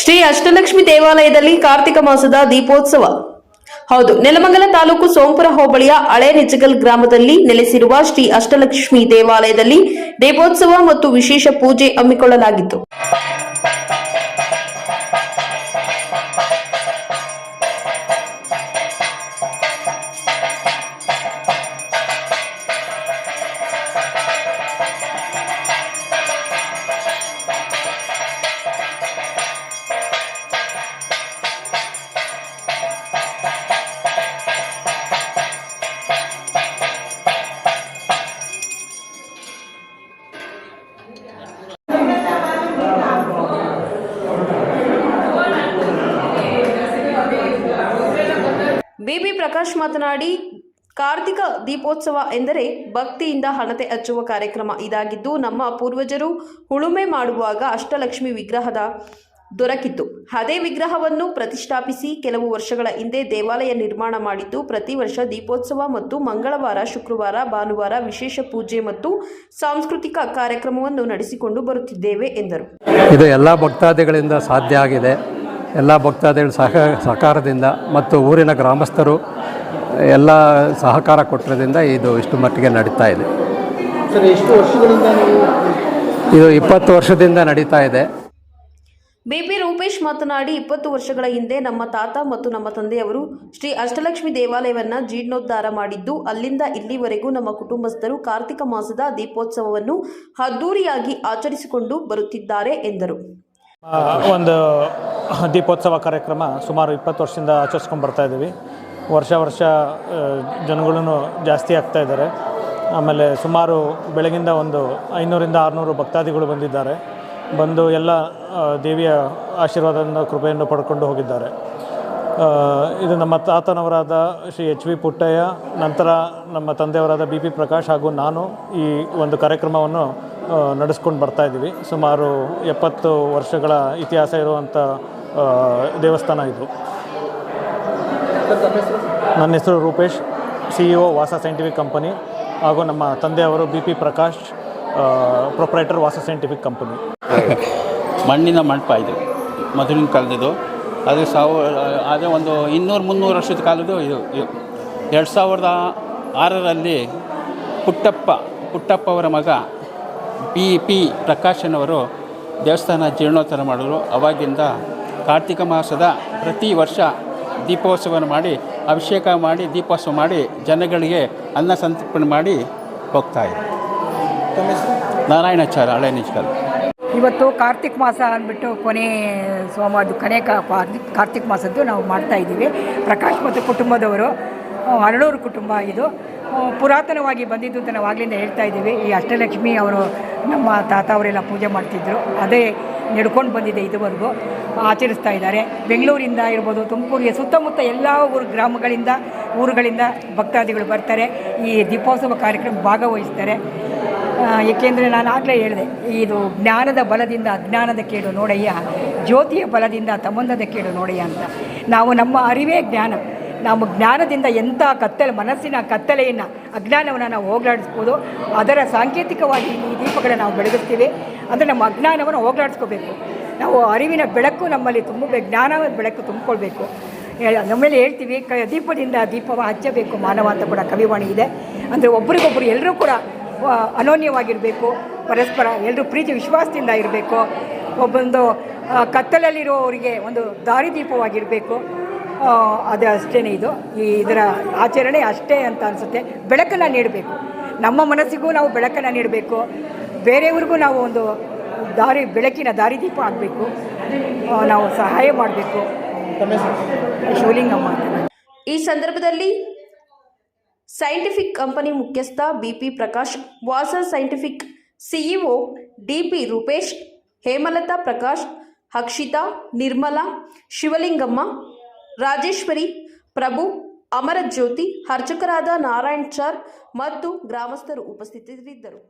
ಶ್ರೀ ಅಷ್ಟಲಕ್ಷ್ಮಿ ದೇವಾಲಯದಲ್ಲಿ ಕಾರ್ತಿಕ ಮಾಸದ ದೀಪೋತ್ಸವ. ಹೌದು, ನೆಲಮಂಗಲ ತಾಲೂಕು ಸೋಂಪುರ ಹೋಬಳಿಯ ಹಳೆ ನಿಜಗಲ್ ಗ್ರಾಮದಲ್ಲಿ ನೆಲೆಸಿರುವ ಶ್ರೀ ಅಷ್ಟಲಕ್ಷ್ಮಿ ದೇವಾಲಯದಲ್ಲಿ ದೀಪೋತ್ಸವ ಮತ್ತು ವಿಶೇಷ ಪೂಜೆ ಹಮ್ಮಿಕೊಳ್ಳಲಾಗಿತ್ತು. ಬಿಬಿ ಪ್ರಕಾಶ್ ಮಾತನಾಡಿ, ಕಾರ್ತಿಕ ದೀಪೋತ್ಸವ ಎಂದರೆ ಭಕ್ತಿಯಿಂದ ಹಣತೆ ಹಚ್ಚುವ ಕಾರ್ಯಕ್ರಮ ಇದಾಗಿದ್ದು, ನಮ್ಮ ಪೂರ್ವಜರು ಉಳುಮೆ ಮಾಡುವಾಗ ಅಷ್ಟಲಕ್ಷ್ಮಿ ವಿಗ್ರಹದ ದೊರಕಿತ್ತು. ಅದೇ ವಿಗ್ರಹವನ್ನು ಪ್ರತಿಷ್ಠಾಪಿಸಿ ಕೆಲವು ವರ್ಷಗಳ ಹಿಂದೆ ದೇವಾಲಯ ನಿರ್ಮಾಣ ಮಾಡಿದ್ದು, ಪ್ರತಿ ವರ್ಷ ದೀಪೋತ್ಸವ ಮತ್ತು ಮಂಗಳವಾರ, ಶುಕ್ರವಾರ, ಭಾನುವಾರ ವಿಶೇಷ ಪೂಜೆ ಮತ್ತು ಸಾಂಸ್ಕೃತಿಕ ಕಾರ್ಯಕ್ರಮವನ್ನು ನಡೆಸಿಕೊಂಡು ಬರುತ್ತಿದ್ದೇವೆ ಎಂದರು. ಇದು ಎಲ್ಲ ಭಕ್ತಾದಿಗಳಿಂದ ಸಾಧ್ಯ ಆಗಿದೆ. ಎಲ್ಲ ಭಕ್ತಾದಿಗಳ ಸಹಕಾರದಿಂದ ಮತ್ತು ಊರಿನ ಗ್ರಾಮಸ್ಥರು ಎಲ್ಲ ಸಹಕಾರ ಕೊಟ್ಟಿರೋದ್ರಿಂದ ಇದು ಇಷ್ಟು ಮಟ್ಟಿಗೆ ನಡೀತಾ ಇದೆ. ಸರ್, ಎಷ್ಟು ವರ್ಷಗಳಿಂದ ಇದು 20 ವರ್ಷದಿಂದ ನಡೀತಾ ಇದೆ. ಬಿಪಿ ರೂಪೇಶ್ ಮಾತನಾಡಿ, 20 ವರ್ಷಗಳ ಹಿಂದೆ ನಮ್ಮ ತಾತ ಮತ್ತು ನಮ್ಮ ತಂದೆಯವರು ಶ್ರೀ ಅಷ್ಟಲಕ್ಷ್ಮಿ ದೇವಾಲಯವನ್ನು ಜೀರ್ಣೋದ್ಧಾರ ಮಾಡಿದ್ದು, ಅಲ್ಲಿಂದ ಇಲ್ಲಿವರೆಗೂ ನಮ್ಮ ಕುಟುಂಬಸ್ಥರು ಕಾರ್ತಿಕ ಮಾಸದ ದೀಪೋತ್ಸವವನ್ನು ಅದ್ದೂರಿಯಾಗಿ ಆಚರಿಸಿಕೊಂಡು ಬರುತ್ತಿದ್ದಾರೆ ಎಂದರು. ಒಂದು ದೀಪೋತ್ಸವ ಕಾರ್ಯಕ್ರಮ ಸುಮಾರು 20 ವರ್ಷದಿಂದ ಆಚರಿಸ್ಕೊಂಡು ಬರ್ತಾ ಇದ್ದೀವಿ. ವರ್ಷ ಜನಗಳೂ ಜಾಸ್ತಿ ಆಗ್ತಾ ಇದ್ದಾರೆ. ಆಮೇಲೆ ಸುಮಾರು ಬೆಳಗಿಂದ ಒಂದು 500ರಿಂದ 600 ಭಕ್ತಾದಿಗಳು ಬಂದು ಎಲ್ಲ ದೇವಿಯ ಆಶೀರ್ವಾದದಿಂದ ಕೃಪೆಯನ್ನು ಪಡ್ಕೊಂಡು ಹೋಗಿದ್ದಾರೆ. ಇದು ನಮ್ಮ ತಾತನವರಾದ ಶ್ರೀ HV ಪುಟ್ಟಯ್ಯ, ನಂತರ ನಮ್ಮ ತಂದೆಯವರಾದ BP ಪ್ರಕಾಶ್ ಹಾಗೂ ನಾನು ಈ ಒಂದು ಕಾರ್ಯಕ್ರಮವನ್ನು ನಡೆಸ್ಕೊಂಡು ಬರ್ತಾಯಿದ್ದೀವಿ. ಸುಮಾರು 70 ವರ್ಷಗಳ ಇತಿಹಾಸ ಇರುವಂಥ ದೇವಸ್ಥಾನ ಇದು. ನನ್ನ ಹೆಸರು ರೂಪೇಶ್, CEO ವಾಸ ಸೈಂಟಿಫಿಕ್ ಕಂಪನಿ, ಹಾಗೂ ನಮ್ಮ ತಂದೆಯವರು BP ಪ್ರಕಾಶ್, ಪ್ರೊಪ್ರೈಟರ್ ವಾಸ ಸೈಂಟಿಫಿಕ್ ಕಂಪನಿ. ಮಣ್ಣಿನ ಮಂಟಪ ಇದು, ಮೊದಲಿನ ಕಾಲದ್ದು. ಅದು ಅದೇ ಒಂದು 200-300 ವರ್ಷದ ಕಾಲದ್ದು ಇದು. 2006ರಲ್ಲಿ ಪುಟ್ಟಪ್ಪ ಅವರ ಮಗ BP ಪ್ರಕಾಶನವರು ದೇವಸ್ಥಾನ ಜೀರ್ಣೋದ್ಧಾರ ಮಾಡಿದ್ರು. ಅವಾಗಿಂದ ಕಾರ್ತಿಕ ಮಾಸದ ಪ್ರತಿ ವರ್ಷ ದೀಪೋತ್ಸವವನ್ನು ಮಾಡಿ, ಅಭಿಷೇಕ ಮಾಡಿ, ದೀಪೋತ್ಸವ ಮಾಡಿ ಜನಗಳಿಗೆ ಅನ್ನ ಸಂತರ್ಪಣೆ ಮಾಡಿ ಹೋಗ್ತಾಯಿದೆ. ನಾರಾಯಣಾಚಾರ್ಯ, ಹಳೆ ನಿಜಗಲ್. ಇವತ್ತು ಕಾರ್ತಿಕ್ ಮಾಸ ಅಂದ್ಬಿಟ್ಟು ಕೊನೆ ಸೋಮವಾರ ಕಡೆ ಕಾರ್ತಿಕ್ ಮಾಸದ್ದು ನಾವು ಮಾಡ್ತಾಯಿದ್ದೀವಿ. ಪ್ರಕಾಶ್ ಮತ್ತು ಕುಟುಂಬದವರು ಹರಳೂರು ಕುಟುಂಬ ಇದು ಪುರಾತನವಾಗಿ ಬಂದಿದ್ದು ಅಂತ ನಾವು ಆಗಲಿಂದ ಹೇಳ್ತಾ ಇದ್ದೀವಿ. ಈ ಅಷ್ಟಲಕ್ಷ್ಮಿ ಅವರು ನಮ್ಮ ತಾತ ಅವರೆಲ್ಲ ಪೂಜೆ ಮಾಡ್ತಿದ್ದರು, ಅದೇ ನಡ್ಕೊಂಡು ಬಂದಿದೆ, ಇದುವರೆಗೂ ಆಚರಿಸ್ತಾ ಇದ್ದಾರೆ. ಬೆಂಗಳೂರಿಂದ ಇರ್ಬೋದು, ತುಮಕೂರಿಗೆ ಸುತ್ತಮುತ್ತ ಎಲ್ಲ ಊರುಗಳಿಂದ ಭಕ್ತಾದಿಗಳು ಬರ್ತಾರೆ, ಈ ದೀಪೋತ್ಸವ ಕಾರ್ಯಕ್ರಮ ಭಾಗವಹಿಸ್ತಾರೆ. ಏಕೆಂದರೆ ನಾನು ಆಗಲೇ ಹೇಳಿದೆ, ಇದು ಜ್ಞಾನದ ಬಲದಿಂದ ಅಜ್ಞಾನದ ಕೇಡು ನೋಡಯ್ಯ, ಜ್ಯೋತಿಯ ಬಲದಿಂದ ತಮ್ಮಂದದ ಕೇಡು ನೋಡಯ್ಯ ಅಂತ. ನಾವು ನಮ್ಮ ಅರಿವೇ ಜ್ಞಾನ. ನಾವು ಜ್ಞಾನದಿಂದ ಎಂಥ ಮನಸ್ಸಿನ ಕತ್ತಲೆಯನ್ನು, ಅಜ್ಞಾನವನ್ನು ನಾವು ಹೋಗಲಾಡಿಸ್ಬೋದು. ಅದರ ಸಾಂಕೇತಿಕವಾಗಿ ಈ ದೀಪಗಳನ್ನು ನಾವು ಬೆಳಗಿಸ್ತೀವಿ. ಅಂದರೆ ನಮ್ಮ ಅಜ್ಞಾನವನ್ನು ಹೋಗಲಾಡಿಸ್ಕೋಬೇಕು. ನಾವು ಅರಿವಿನ ಬೆಳಕು ನಮ್ಮಲ್ಲಿ ತುಂಬಬೇಕು, ಜ್ಞಾನದ ಬೆಳಕು ತುಂಬಿಕೊಳ್ಬೇಕು. ನಮ್ಮಲ್ಲಿ ಹೇಳ್ತೀವಿ, ದೀಪದಿಂದ ದೀಪವ ಹಚ್ಚಬೇಕು ಮಾನವ ಅಂತ ಕೂಡ ಕವಿವಾಣಿ ಇದೆ. ಅಂದರೆ ಒಬ್ರಿಗೊಬ್ಬರು ಎಲ್ಲರೂ ಕೂಡ ಅನೋನ್ಯವಾಗಿರಬೇಕು, ಪರಸ್ಪರ ಎಲ್ಲರೂ ಪ್ರೀತಿ ವಿಶ್ವಾಸದಿಂದ ಇರಬೇಕು. ಒಬ್ಬೊಂದು ಕತ್ತಲಲ್ಲಿರೋವರಿಗೆ ಒಂದು ದಾರಿದೀಪವಾಗಿರಬೇಕು. ಅದು ಅಷ್ಟೇ, ಇದರ ಆಚರಣೆ ಅಷ್ಟೇ ಅಂತ ಅನಿಸುತ್ತೆ. ಬೆಳಕನ್ನು ನೀಡಬೇಕು, ನಮ್ಮ ಮನಸ್ಸಿಗೂ ನಾವು ಬೆಳಕನ್ನು ನೀಡಬೇಕು, ಬೇರೆಯವ್ರಿಗೂ ನಾವು ಒಂದು ಬೆಳಕಿನ ದಾರಿದೀಪ ಆಗಬೇಕು, ನಾವು ಸಹಾಯ ಮಾಡಬೇಕು. ಶಿವಲಿಂಗಮ್ಮ. ಈ ಸಂದರ್ಭದಲ್ಲಿ ಸೈಂಟಿಫಿಕ್ ಕಂಪನಿ ಮುಖ್ಯಸ್ಥ BP Prakash, Vasa scientific CEO DP Rupesh, Hemalatha Prakash, Akshita, Nirmala, Shivalingamma, Rajeshwari, Prabhu, Amarajyothi, ಅರ್ಚಕರಾದ ನಾರಾಯಣ್ ಚಾರ್ ಮತ್ತು ಗ್ರಾಮಸ್ಥರು ಉಪಸ್ಥಿತರಿದ್ದರು.